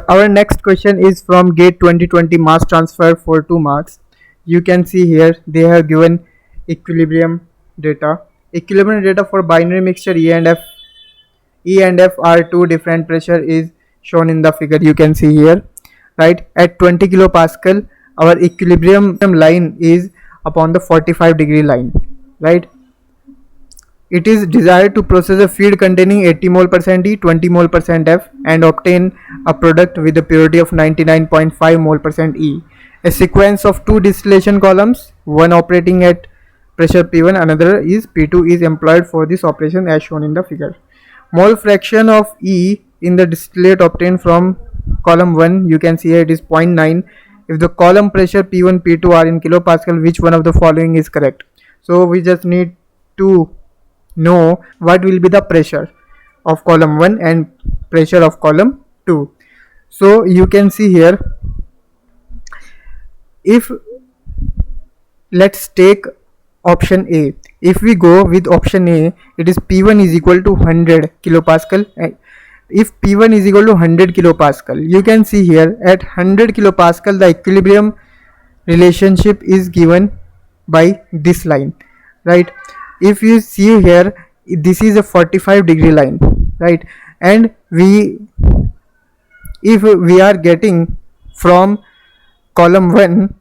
Our next question is from GATE 2020 mass transfer for 2 marks. You can see here they have given equilibrium data. Equilibrium data for binary mixture E and F. E and F are two different pressure is shown in the figure. You can see here, right? At 20 kilopascal, our equilibrium line is upon the 45-degree line, right? It is desired to process a feed containing 80 mole% E, 20 mole% F and obtain a product with a purity of 99.5 mole% E. A sequence of two distillation columns, one operating at pressure P1, another is P2, is employed for this operation as shown in the figure. Mole fraction of E in the distillate obtained from column 1, you can see here it is 0.9. If the column pressure P1, P2 are in kilopascal, which one of the following is correct? So we just need to know what will be the pressure of column 1 and pressure of column 2. So you can see here, if let's take option A. If we go with option A, it is P1 is equal to 100 kilopascal. If P1 is equal to 100 kilopascal, you can see here at 100 kilopascal the equilibrium relationship is given by this line, right? If you see here, this is a 45-degree line, right? And if we are getting from column 1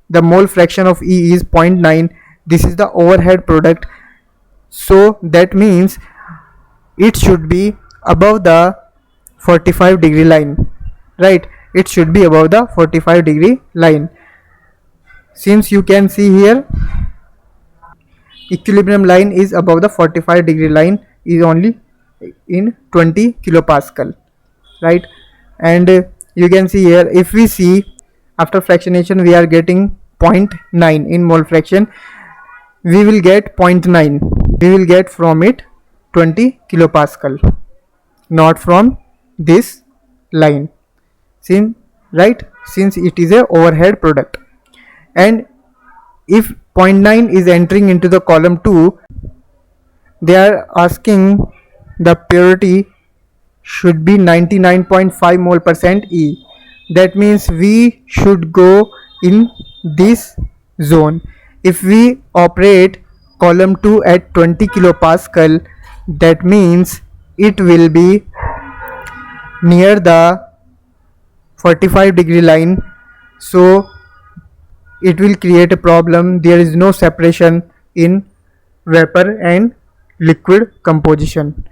the mole fraction of E is 0.9, this is the overhead product, so that means it should be above the 45-degree line, right? It should be above the 45-degree line. Since you can see here equilibrium line is above the 45-degree line, is only in 20 kilopascal, right? And you can see here, if we see after fractionation we are getting 0.9 in mole fraction, we will get 0.9, we will get from it 20 kilopascal, not from this line, right? Since it is a overhead product. And if 0.9 is entering into the column 2, they are asking the purity should be 99.5 mole% E. That means we should go in this zone. If we operate column 2 at 20 kilopascal, that means it will be near the 45-degree line, so it will create a problem. There is no separation in vapor and liquid composition.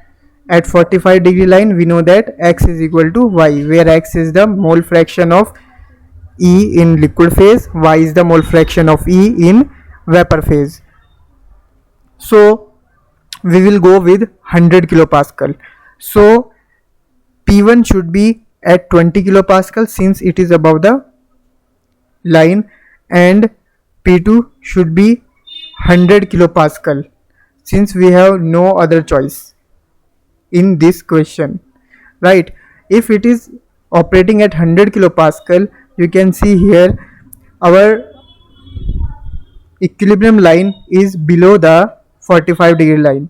At 45-degree line, we know that X is equal to Y, where X is the mole fraction of E in liquid phase, Y is the mole fraction of E in vapor phase. So we will go with 100 kilopascal. So P1 should be at 20 kilopascal since it is above the line, and P2 should be 100 kilopascal since we have no other choice in this question, right? If it is operating at 100 kilopascal, you can see here our equilibrium line is below the 45-degree line.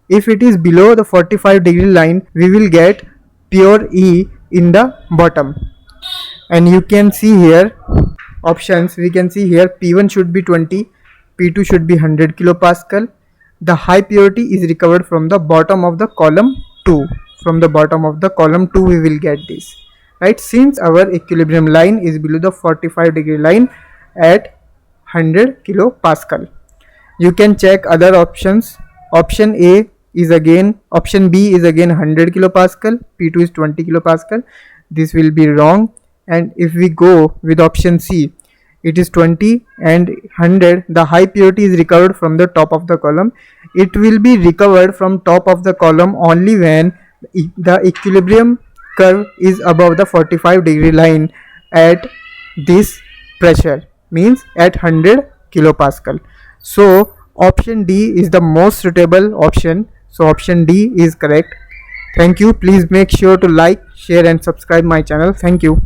If it is below the 45-degree line, we will get pure E in the bottom. And you can see here options, we can see here P1 should be 20, P2 should be 100 kilopascal. The high purity is recovered from the bottom of the column 2. From the bottom of the column 2 we will get this, right? Since our equilibrium line is below the 45-degree line at 100 kilopascal. You can check other options. Option A is again, option B is again 100 kilopascal, P2 is 20 kilopascal. This will be wrong. And if we go with option C, it is 20 and 100. The high purity is recovered from the top of the column. It will be recovered from top of the column only when the equilibrium curve is above the 45-degree line at this pressure, means at 100 kilopascal. So option D is the most suitable option. So option D is correct. Thank you. Please make sure to like, share and subscribe my channel. Thank you.